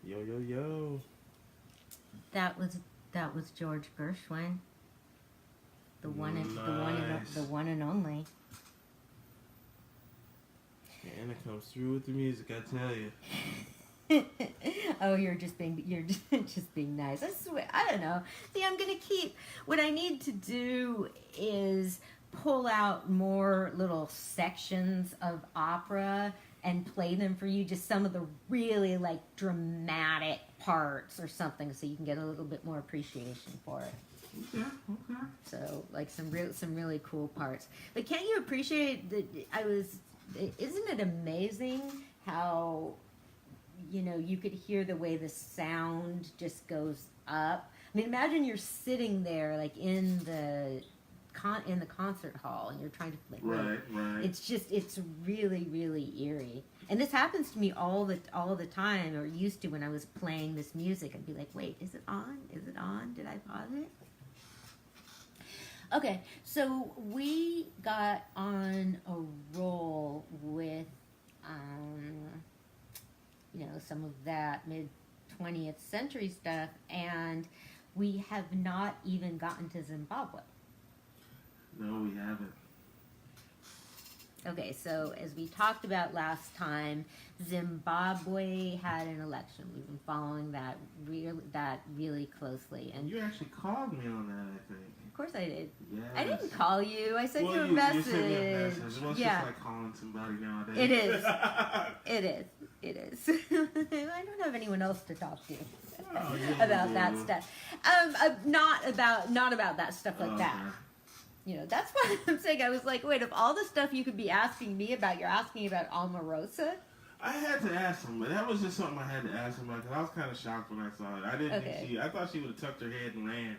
Yo, yo, yo. That was George Gershwin, the one and Nice. the one and only. Anna comes through with the music, I tell you. Oh, you're just being nice. I swear, I don't know. See, I'm gonna keep. What I need to do is pull out more little sections of opera and play them for you. Just some of the really like dramatic parts or something, so you can get a little bit more appreciation for it. Okay, okay. So, like some really cool parts. But can't you appreciate that? Isn't it amazing how, you could hear the way the sound just goes up. I mean, imagine you're sitting there like in the concert hall and you're trying to like, Right. It's really, really eerie. And this happens to me all the time, or used to when I was playing this music. I'd be like, wait, is it on? Is it on? Did I pause it? Okay, so we got on a roll with, some of that mid-20th century stuff, and we have not even gotten to Zimbabwe. No, we haven't. Okay, so as we talked about last time, Zimbabwe had an election. We've been following that really closely, and You actually called me on that, I think. of course I did. Yes. I didn't call you. I sent you a You message. sent me a message. Well, it's Yeah. just like calling somebody nowadays. It is. It is. I don't have anyone else to talk to Oh, yeah, about you that do. stuff. Not about that stuff like that. Okay. That's why I'm saying, I was like, wait, of all the stuff you could be asking me about, you're asking about Omarosa? I had to ask him, but that was just something I had to ask him about because I was kind of shocked when I saw it. I didn't think I thought she would have tucked her head and ran.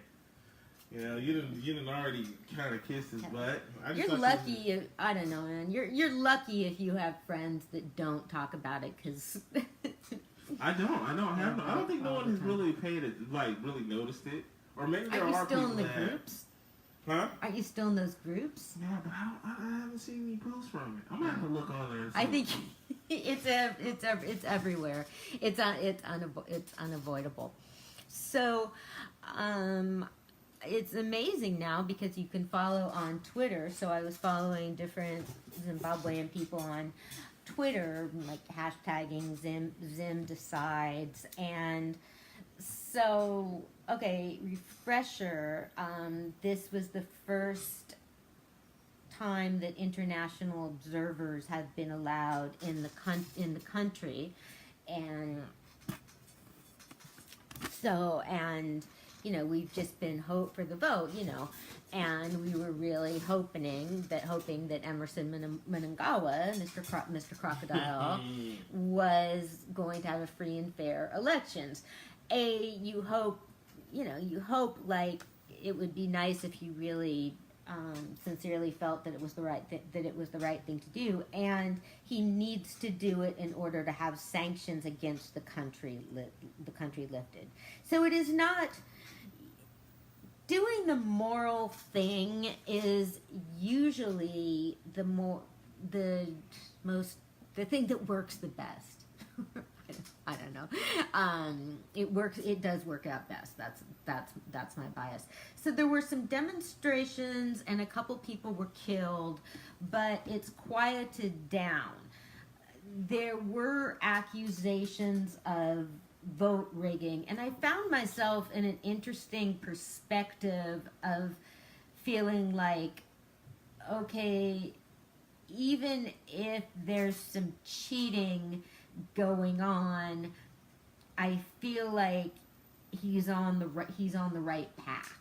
You didn't already kind of kiss his butt. You're lucky. I don't know, man. You're lucky if you have friends that don't talk about it, because I don't think no one has really paid it, like really noticed it, or maybe there Aren't are you still people in the that. groups? Huh? Aren't you still in those groups? Yeah, but I haven't seen any posts from it. I'm gonna have to look on there. And see. I think it's everywhere. It's unavoidable. So, it's amazing now because you can follow on Twitter. So I was following different Zimbabwean people on Twitter, like hashtagging Zim decides. And so, okay, refresher. This was the first time that international observers have been allowed in the country, and so, and we've just been for the vote, and we were really hoping that Emerson Mnangagwa, Mr. Crocodile, was going to have a free and fair elections. You hope like it would be nice if you really sincerely felt that it was the right thing to do, and he needs to do it in order to have sanctions against the country lifted. So it is not doing the moral thing is usually the thing that works the best. I don't know. It does work out best. That's my bias. So there were some demonstrations and a couple people were killed, but it's quieted down. There were accusations of vote rigging, and I found myself in an interesting perspective of feeling like, okay, even if there's some cheating going on, I feel like he's on the right path,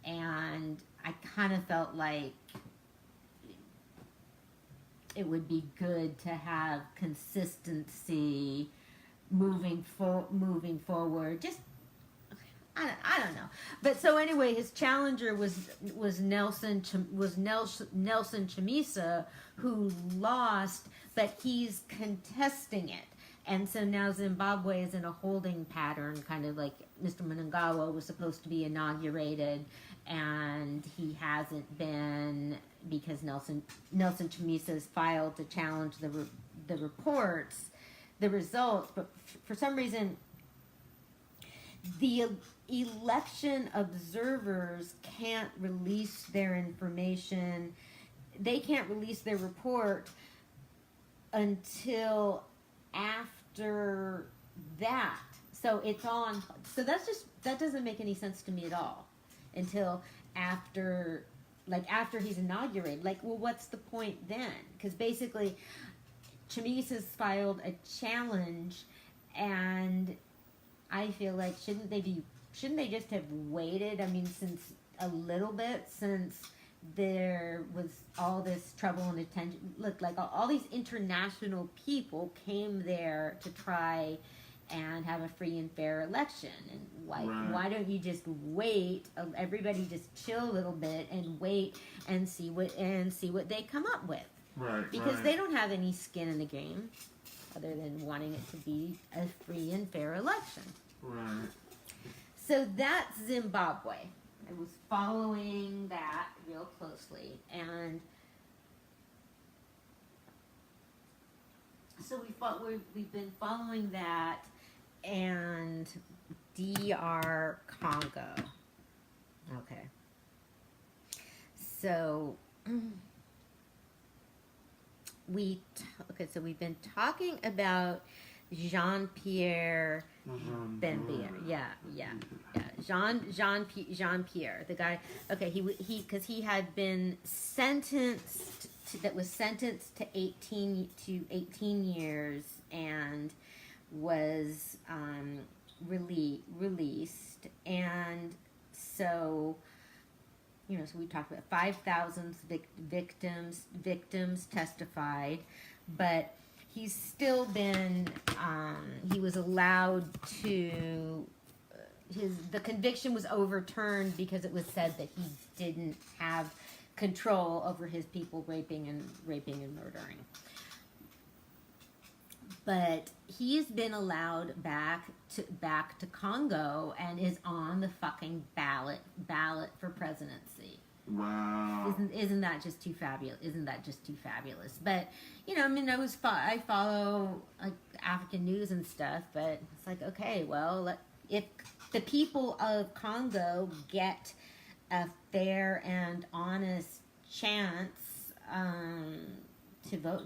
and I kind of felt like it would be good to have consistency moving forward. Just I don't know, but so anyway, his challenger was Nelson Chamisa, who lost, but he's contesting it. And so now Zimbabwe is in a holding pattern, kind of like Mr. Mnangagwa was supposed to be inaugurated, and he hasn't been because Nelson Chamisa has filed to challenge the results. But for some reason, the election observers can't release their information. They can't release their report until after that. So it's on. So that doesn't make any sense to me at all. Until after, like after he's inaugurated. Like, well, what's the point then? Because basically, Chamise has filed a challenge, and I feel like shouldn't they just have waited? I mean, since a little bit since there was all this trouble and attention. Look, like all these international people came there to try and have a free and fair election. And why don't you just wait? Everybody just chill a little bit and wait and see what they come up with. Right. Because they don't have any skin in the game other than wanting it to be a free and fair election. Right. So that's Zimbabwe. I was following that real closely, and so we've been following that, and DR Congo. Okay. So we've been talking about Jean-Pierre Bembier. Yeah. Jean-Pierre, the guy. Okay, he had been sentenced to 18 years and was released, and so so we talked about 5,000 victims testified, but he's still been, he was allowed to, the conviction was overturned because it was said that he didn't have control over his people raping and murdering. But he's been allowed back to Congo and is on the fucking ballot for presidency. Wow. Isn't that just too fabulous? But I follow like African news and stuff, but it's like, okay, well, if the people of Congo get a fair and honest chance to vote,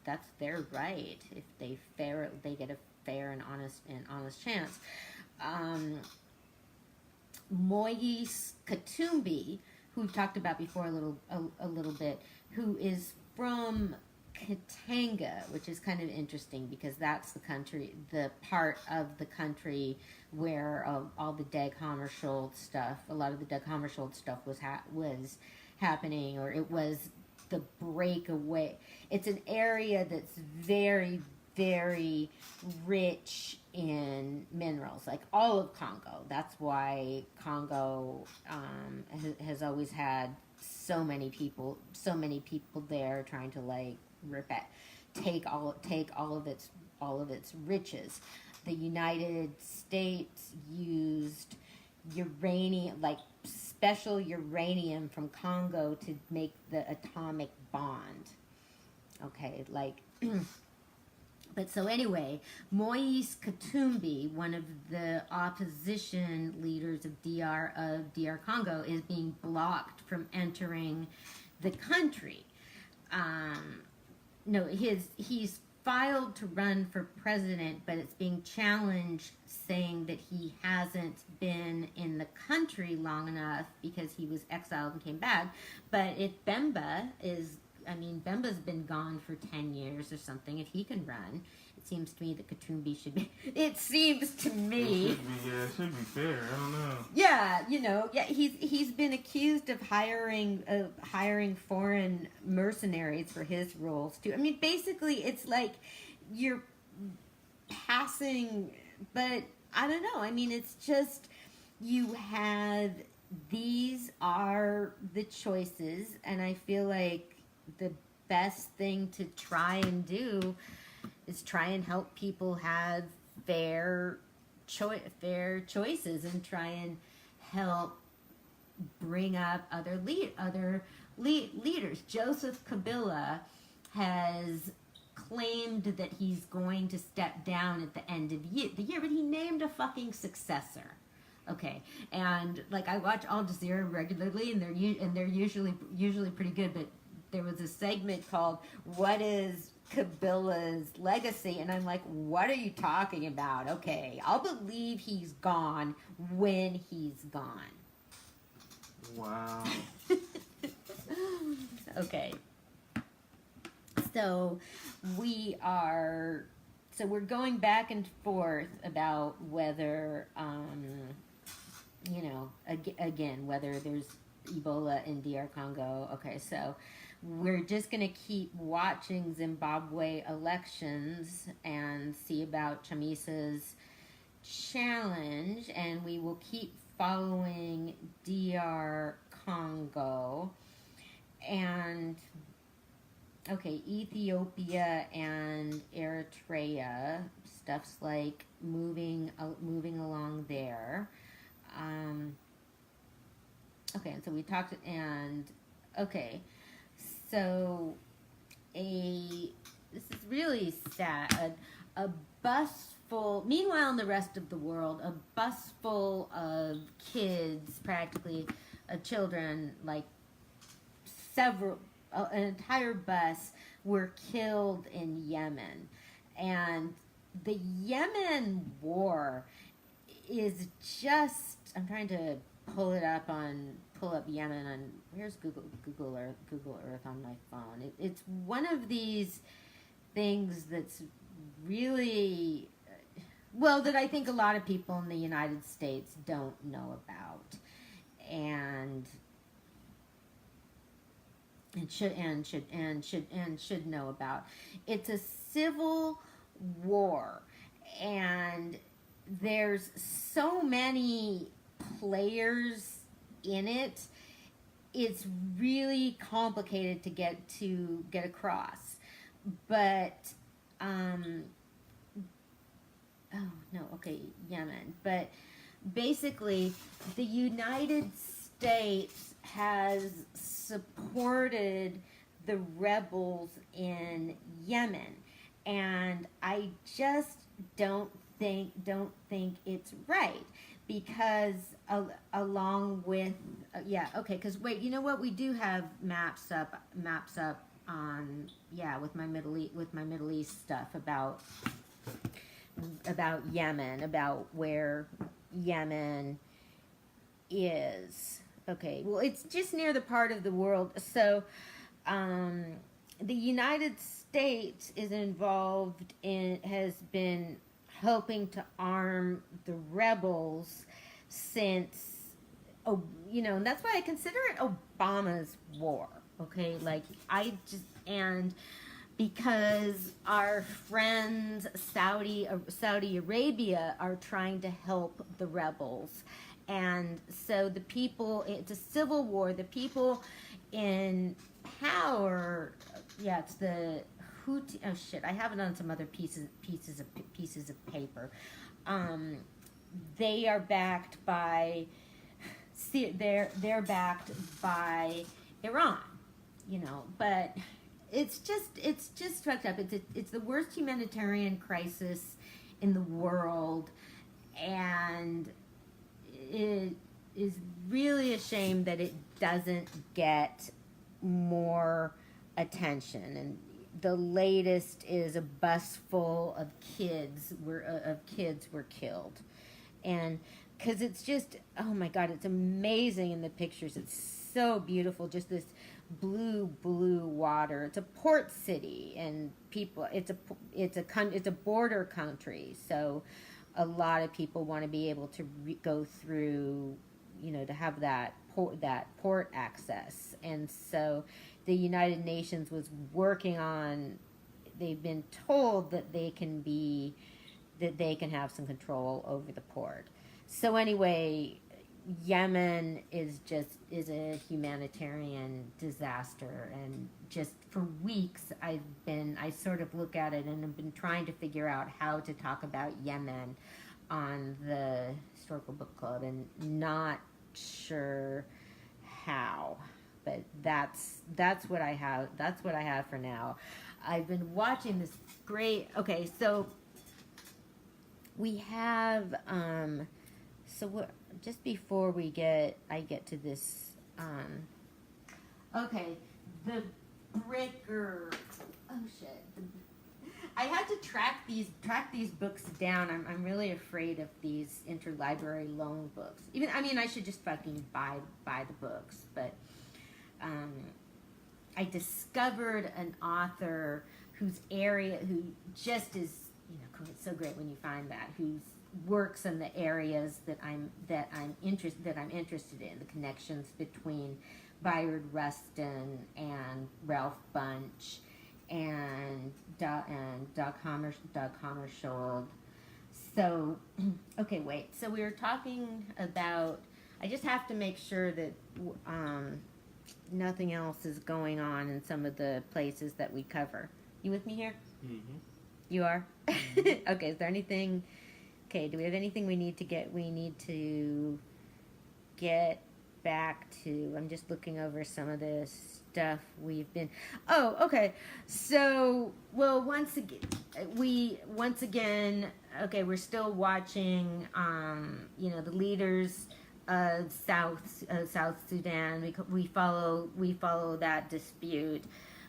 that's their right. If they get a fair and honest chance. Moise Katumbi, who we've talked about before a little bit, who is from Katanga, which is kind of interesting because that's the part of the country where all the Dag Hammarskjöld stuff, a lot of the Dag Hammarskjöld stuff was happening, or it was the breakaway. It's an area that's very, very rich in minerals, like all of Congo. That's why Congo has always had so many people there trying to like take all of its riches. The United States used uranium, like special uranium from Congo, to make the atomic bond. Okay, like. But so anyway, Moise Katumbi, one of the opposition leaders of DR Congo, is being blocked from entering the country. He's filed to run for president, but it's being challenged, saying that he hasn't been in the country long enough because he was exiled and came back. But if Bemba's been gone for 10 years or something. If he can run, it seems to me that Katumbi should be. It seems to me. It should be fair. I don't know. Yeah, he's been accused of hiring foreign mercenaries for his roles too. I mean, basically, it's like you're passing, but I don't know. I mean, it's just these are the choices, and I feel like the best thing to try and do is try and help people have fair choices, and try and help bring up other leaders. Joseph Kabila has claimed that he's going to step down at the end of the year, but he named a fucking successor. Okay, and like I watch Al Jazeera regularly, and they're usually pretty good. But there was a segment called "What is Kabila's legacy?" and I'm like, "What are you talking about?" Okay, I'll believe he's gone when he's gone. Wow. Okay. So we're going back and forth about whether, again, whether there's Ebola in DR Congo. Okay, so we're just going to keep watching Zimbabwe elections and see about Chamisa's challenge, and we will keep following DR Congo. And okay, Ethiopia and Eritrea, stuff's like moving along there. Okay, and so we talked, and okay, so this is really sad. A bus full. Meanwhile, in the rest of the world, a bus full of kids, practically, children, like an entire bus, were killed in Yemen. And the Yemen war is just, I'm trying to pull up Yemen on, where's Google Earth on my phone. It's one of these things that's really, well, that I think a lot of people in the United States don't know about. And should know about. It's a civil war, and there's so many players in it. It's really complicated to get across. But Yemen. But basically, the United States has supported the rebels in Yemen, and I just don't think it's right, because along with because wait, you know what, we do have maps up on with my Middle East stuff about Yemen, about where Yemen is. Okay, well, it's just near the part of the world. So, the United States is involved has been helping to arm the rebels since, and that's why I consider it Obama's war. Okay, and because our friends Saudi Arabia are trying to help the rebels. And so the people, it's a civil war. The people in power, it's the Houthi. Oh shit! I have it on some other pieces of paper. They are backed by. They're backed by Iran, But it's just fucked up. It's the worst humanitarian crisis in the world, and it is really a shame that it doesn't get more attention. And the latest is a bus full of kids were killed, and because it's just, oh my God, it's amazing in the pictures. It's so beautiful, just this blue water. It's a port city, and people. It's a border country, so a lot of people want to be able to go through, to have that port access. And so the United Nations was working on, they've been told that they can have some control over the port. So anyway, Yemen is a humanitarian disaster, and just for weeks I sort of look at it and have been trying to figure out how to talk about Yemen on the Historical Book Club, and not sure how, but that's what I have for now. I've been watching this great. Okay, so we have so what? Just before I get to this. Okay, the breaker. Oh shit. I had to track these books down. I'm really afraid of these interlibrary loan books. I should just fucking buy the books. But I discovered an author who just is, it's so great when you find that, who works in the areas that I'm interested in, the connections between Bayard Rustin and Ralph Bunche and Doug Hammarskjöld. So, okay, wait. So we were talking about. I just have to make sure that nothing else is going on in some of the places that we cover. You with me here? Mm-hmm. You are? Mm-hmm. Okay. Is there anything? Okay. Do we have anything we need to get back to? I'm just looking over some of this stuff we've been. Oh, okay. So, well, once again, okay, we're still watching. The leaders of South Sudan. We follow that dispute.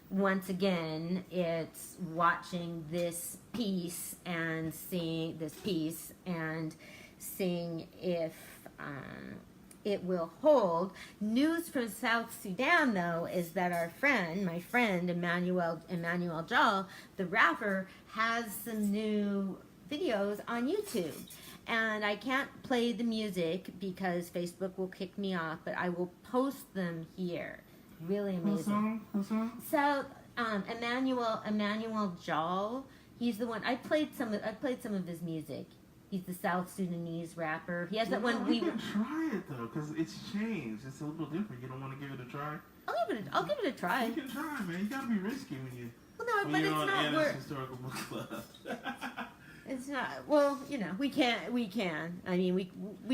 Once again, it's watching this piece and seeing if it will hold. News from South Sudan, though, is that my friend Emmanuel Jal, the rapper, has some new videos on YouTube. And I can't play the music because Facebook will kick me off, but I will post them here. Really amazing. Who's song? So, Emmanuel Jal, he's the one. I played some of his music. He's the South Sudanese rapper. He has that one. We can try it though, because it's changed. It's a little different. You don't want to give it a try? I'll give it a try. You can try, man. You gotta be risky when you. Well, no, but you're it's on not. Anna's Historical Book Club. It's not. Well, we can. I mean, we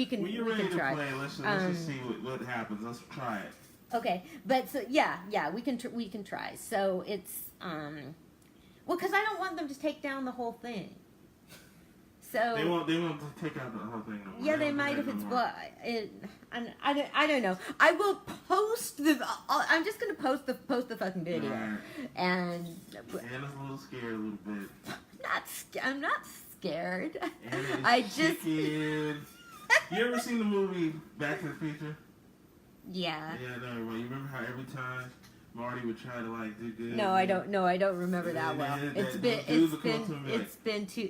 can. When you're ready to play, let's just see what happens. Let's try it. Okay, but so yeah, we can try. So it's well, because I don't want them to take down the whole thing. So they won't take out the whole thing. No, yeah, they might if it's I don't know. I will post I'm just gonna post the fucking video, right. And Anna's a little scared a little bit. I'm not scared. You ever seen the movie Back to the Future? Yeah. Yeah, no. You remember how every time Marty would try to do good? No, I don't. No, I don't remember that well. It's been too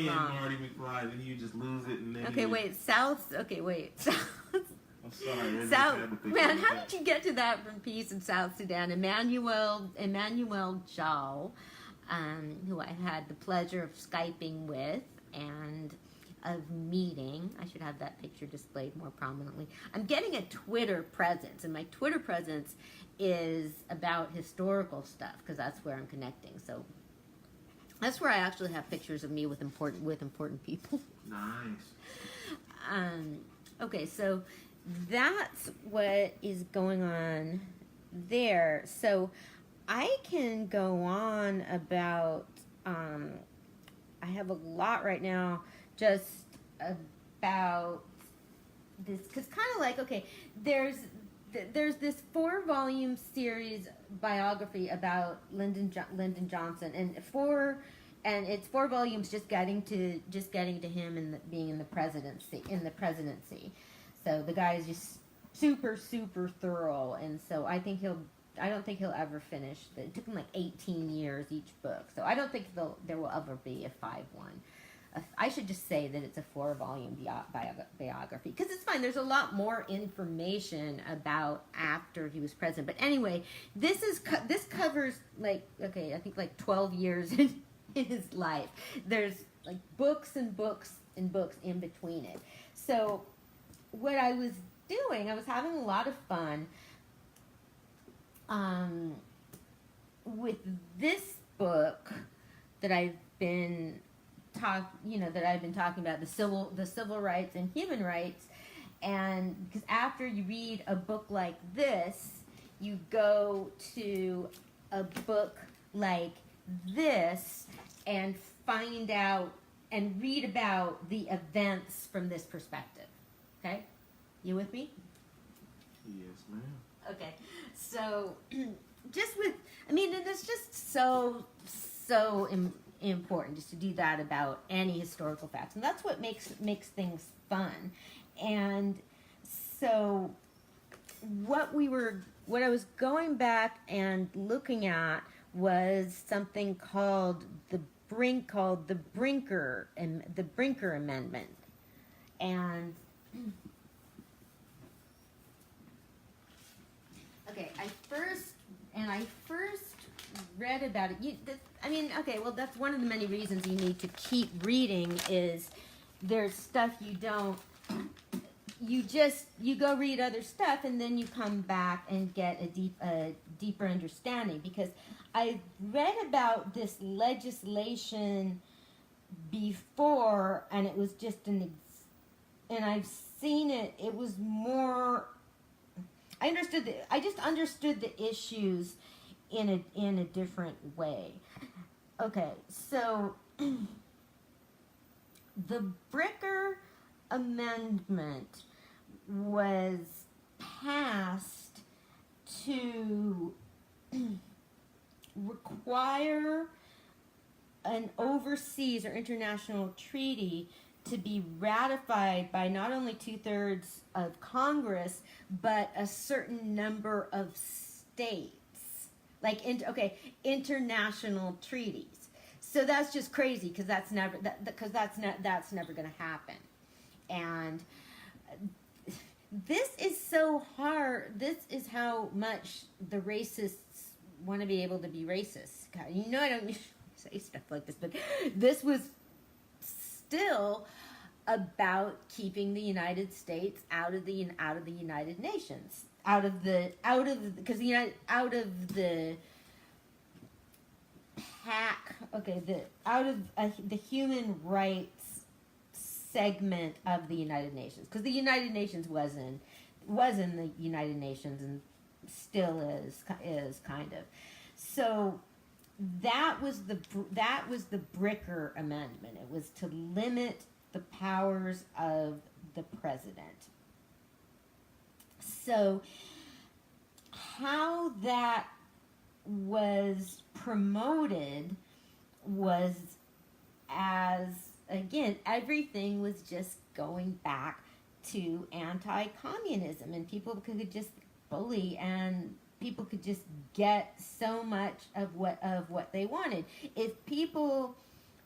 long. Marty McFly, and you just lose it, and then. Okay, wait. South. I'm sorry. South. Man, how did you get to that from peace in South Sudan? Emmanuel Jal, who I had the pleasure of Skyping with and of meeting. I should have that picture displayed more prominently. I'm getting a Twitter presence, and my Twitter presence is about historical stuff because that's where I'm connecting. So that's where I actually have pictures of me with important people. Nice. Okay, so that's what is going on there. So I can go on about. I have a lot right now. Just about this, because kind of okay, there's this 4-volume series biography about Lyndon Johnson, and it's 4 volumes just getting to him and being in the presidency. So the guy is just super thorough, and so I don't think he'll ever finish. It took him 18 years each book, so I don't think there will ever be a 5 one. I should just say that it's a 4-volume biography because it's fine. There's a lot more information about after he was president. But anyway, this covers I think 12 years in his life. There's books and books and books in between it. So what I was doing, I was having a lot of fun with this book that I've been talking about, the civil rights and human rights. And because after you read a book like this, you go to a book like this and find out and read about the events from this perspective. Okay? You with me? Yes, ma'am. Okay. So, just with, and it's just so important just to do that about any historical facts. And that's what makes things fun. And so, what I was going back and looking at was something called the Brinker Amendment. And okay, I first read about it. That's one of the many reasons you need to keep reading is there's stuff you go read other stuff and then you come back and get a deeper understanding, because I read about this legislation before and it was just and I've seen it. It was more. I just understood the issues in a different way. Okay, so the Bricker Amendment was passed to require an overseas or international treaty to be ratified by not only 2/3 of Congress, but a certain number of states. Like, international treaties. So that's just crazy, because that's never going to happen. And this is so hard. This is how much the racists want to be able to be racist. God, I don't usually say stuff like this, but this was still about keeping the United States out of the United Nations, out of the human rights segment of the United Nations, because the United Nations was in the United Nations and still is kind of. So that was the Bricker Amendment. It was to limit the powers of the president. So how that was promoted was as, again, everything was just going back to anti-communism, and people could just bully, and people could just get so much of what they wanted. If people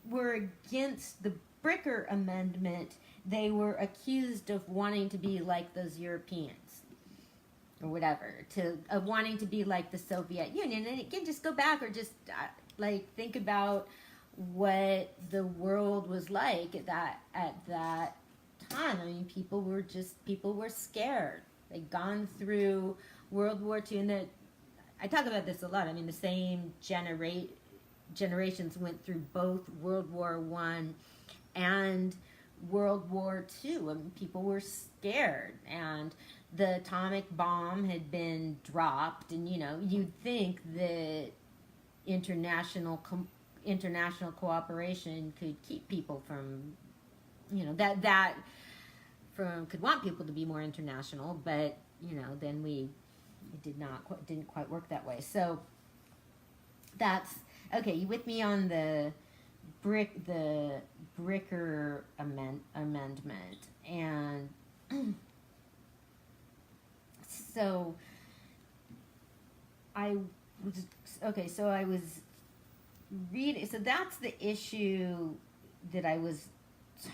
were against the Bricker Amendment, they were accused of wanting to be like those Europeans or whatever, of wanting to be like the Soviet Union. And again, just go back or just think about what the world was like at that time. I mean, people were scared. They'd gone through World War II, and I talk about this a lot. I mean, the same generations went through both World War I and World War II. I mean, people were scared, and the atomic bomb had been dropped, and you'd think that international cooperation could keep people from, could want people to be more international, but then it didn't quite work that way. So that's okay. You with me on the Bricker Amendment? And so I was reading. So that's the issue that I was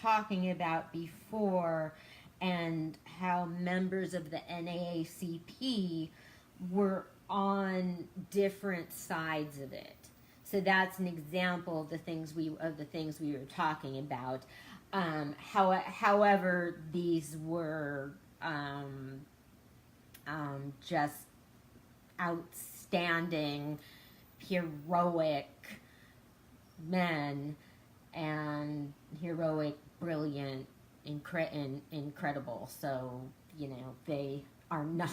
talking about before, and how members of the NAACP were on different sides of it. So that's an example of the things we were talking about. However, these were just outstanding, heroic men, and heroic, brilliant, incredible. So they are not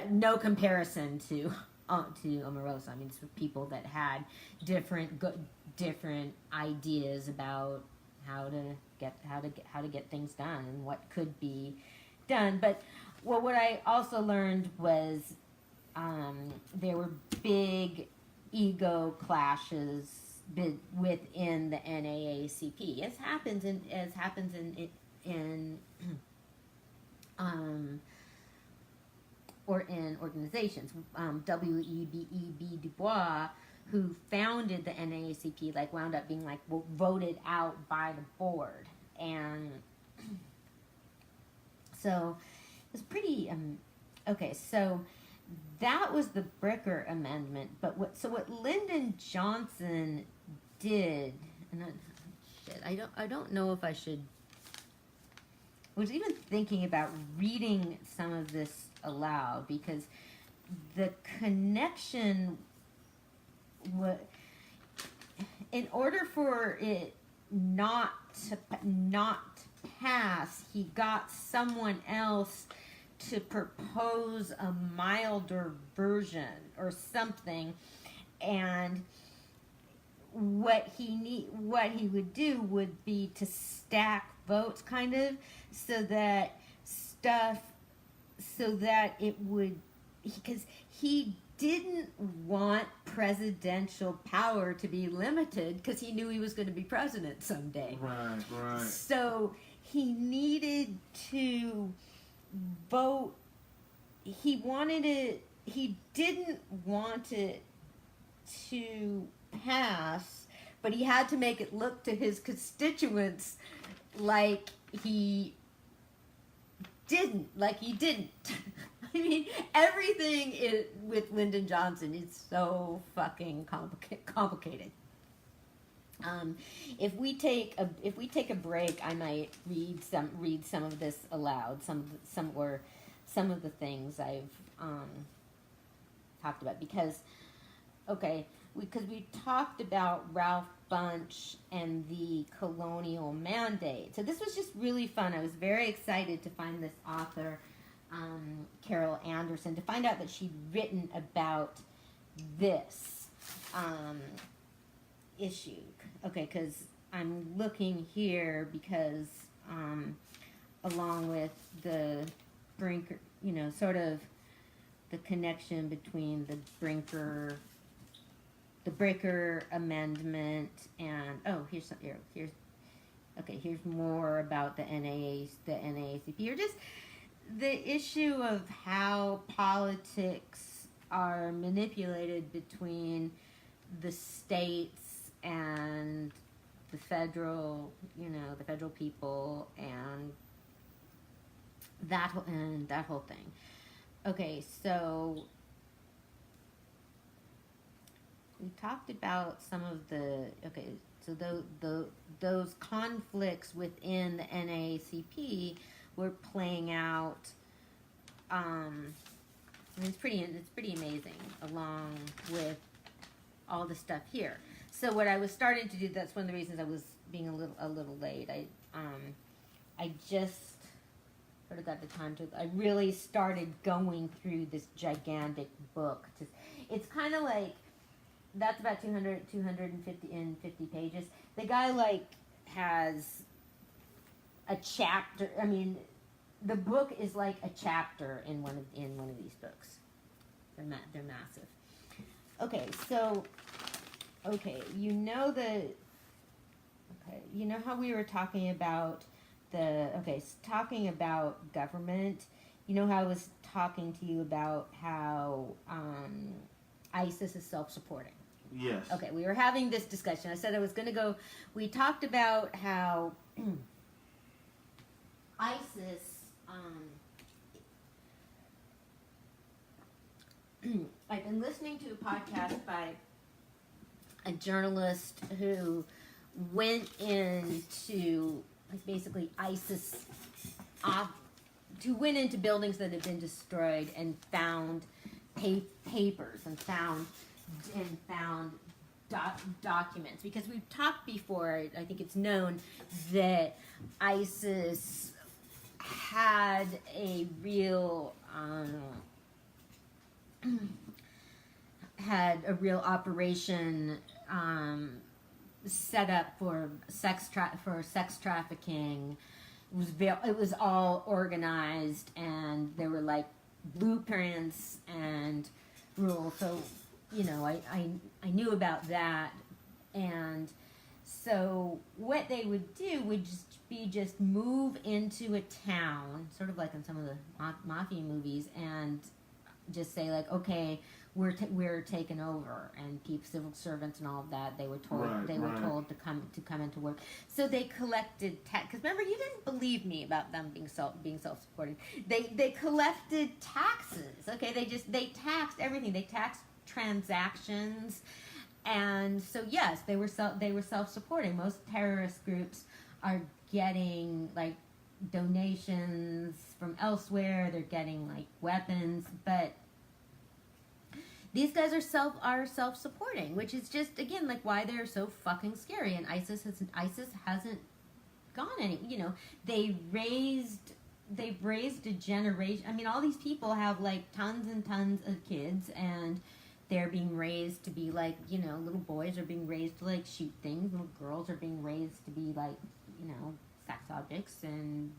no comparison to to Omarosa. I mean, it's for people that had different ideas about how to get things done and what could be done. But what I also learned was there were big ego clashes within the NAACP, as happens in or in organizations. W.E.B. Du Bois, who founded the NAACP, like wound up being like voted out by the board, and so it was pretty okay. So that was the Bricker Amendment, but what Lyndon Johnson did, and I don't know if I should. I was even thinking about reading some of this aloud, because the connection in order for it not to pass, he got someone else to propose a milder version or something, and what he would do would be to stack votes, kind of, so that it would, because he didn't want presidential power to be limited, because he knew he was going to be president someday. Right. So he needed to vote. He didn't want it to pass, but he had to make it look to his constituents like he didn't. I mean, everything with Lyndon Johnson is so fucking complicated. If we take a break, I might read some of this aloud. Some of the things I've talked about, because we talked about Ralph Bunche and the colonial mandate. So this was just really fun. I was very excited to find this author, Carol Anderson, to find out that she'd written about this issue. Okay, because I'm looking here because along with the Brinker, sort of the connection between the Bricker Amendment, and here's more about the NAACP, or just the issue of how politics are manipulated between the states and the federal people, and that whole thing. Okay, so we talked about some of those conflicts within the NAACP were playing out. It's pretty amazing, along with all the stuff here. So what I was starting to do, that's one of the reasons I was being a little late. I just sort of got the time to. I really started going through this gigantic book. It's kind of like, that's about 250 pages. The guy has a chapter. I mean, the book is like a chapter in one of these books. They're massive. Okay, so you know how we were talking about talking about government. You know how I was talking to you about how ISIS is self-supporting. Yes. Okay, we were having this discussion. I said I was going to go. We talked about how ISIS. I've been listening to a podcast by a journalist who went into basically ISIS, who went into buildings that had been destroyed and found papers and found documents, because we've talked before. I think it's known that ISIS had a real had a real operation set up for sex trafficking. It was all organized, and there were like blueprints and rules. So, you know, I knew about that, and so what they would do would just move into a town, sort of like in some of the mafia movies, and just say like, okay, we're taking over, and keep civil servants and all of that. They were told were told to come into work. So they collected tax. Because remember, you didn't believe me about them being self-supporting. They collected taxes. Okay, they taxed everything. They taxed transactions, and so yes, they were self-supporting. Most terrorist groups are getting like donations from elsewhere. They're getting like weapons, but these guys are self-supporting, which is just, again, like why they're so fucking scary. And ISIS hasn't gone any. You know, they've raised a generation. I mean, all these people have like tons and tons of kids, and they're being raised to be like, you know, little boys are being raised to like shoot things. Little girls are being raised to be like, you know, sex objects, and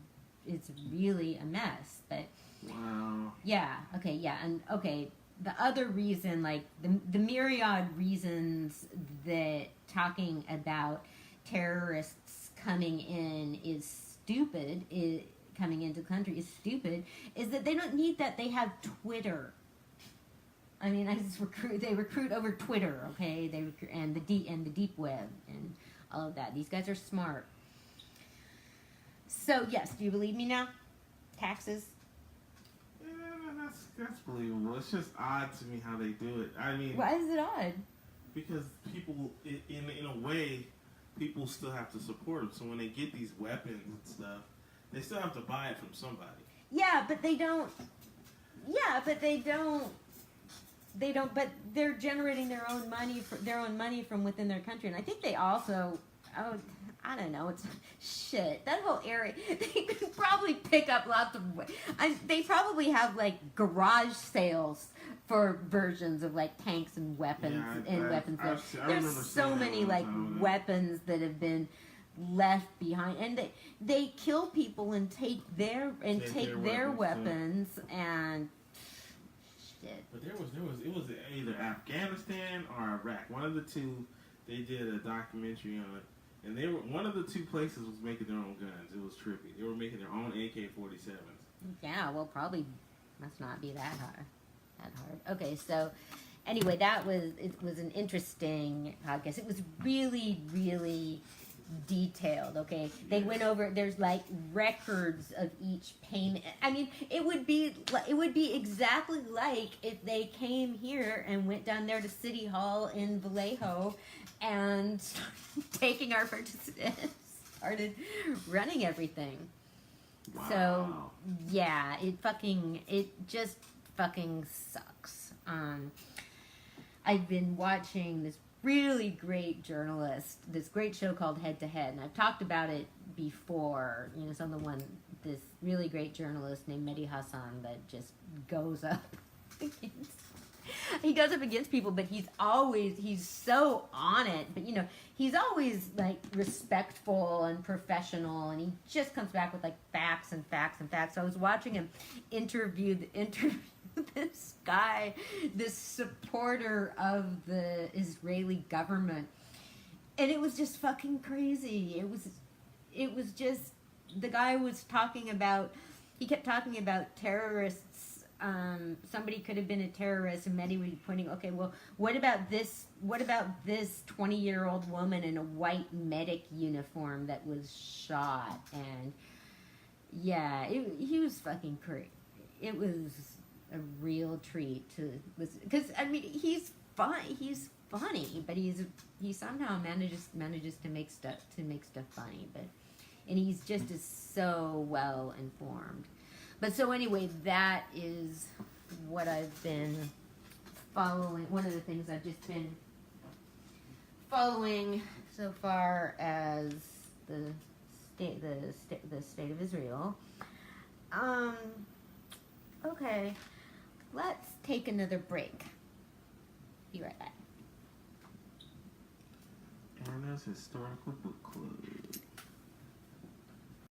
it's really a mess. But wow. Yeah. Okay. Yeah. And okay. The other reason, like the myriad reasons that talking about terrorists coming in is stupid, coming into the country is stupid, is that they don't need that. They have Twitter. I mean, they recruit over Twitter, okay? They recruit, and the deep web and all of that. These guys are smart. So yes, do you believe me now? Taxes. That's believable. It's just odd to me how they do it. I mean, why is it odd? Because people, in a way, people still have to support them. So when they get these weapons and stuff, they still have to buy it from somebody. Yeah, but they don't. Yeah, but they don't. They don't. But they're generating their own money from within their country, and I think they also. Oh, I don't know. It's shit. That whole area, they could probably pick up lots of. They probably have like garage sales for versions of like tanks and weapons weapons. There's so many like weapons that have been left behind, and they kill people and take their weapons and shit. But it was either Afghanistan or Iraq. One of the two. They did a documentary on it. And they were one of the two places was making their own guns. It was trippy. They were making their own AK-47s. Yeah, well, probably must not be that hard. Okay, so anyway, it was an interesting podcast. It was really, really detailed. Okay, they went over. There's like records of each payment. I mean, it would be exactly like if they came here and went down there to City Hall in Vallejo and taking our participants, started running everything. Wow. So yeah, it just fucking sucks. I've been watching this really great journalist, this great show called Head to Head, and I've talked about it before. You know, this really great journalist named Mehdi Hassan that just goes up against. He goes up against people, but he's so on it. But, you know, he's always, like, respectful and professional, and he just comes back with, like, facts and facts and facts. So I was watching him interview this guy, this supporter of the Israeli government, and it was just fucking crazy. It was just, the guy was talking about, he kept talking about terrorists. Somebody could have been a terrorist, and Mehdi was pointing, okay, well, what about this 20-year-old woman in a white medic uniform that was shot? And yeah, he was fucking crazy. It was a real treat to listen, because I mean, he's funny, but he somehow manages to make stuff funny, and he's just so well informed. But so anyway, that is what I've been following. One of the things I've just been following so far as the state of Israel. Okay, let's take another break Be right back. Anna's Historical Book Club.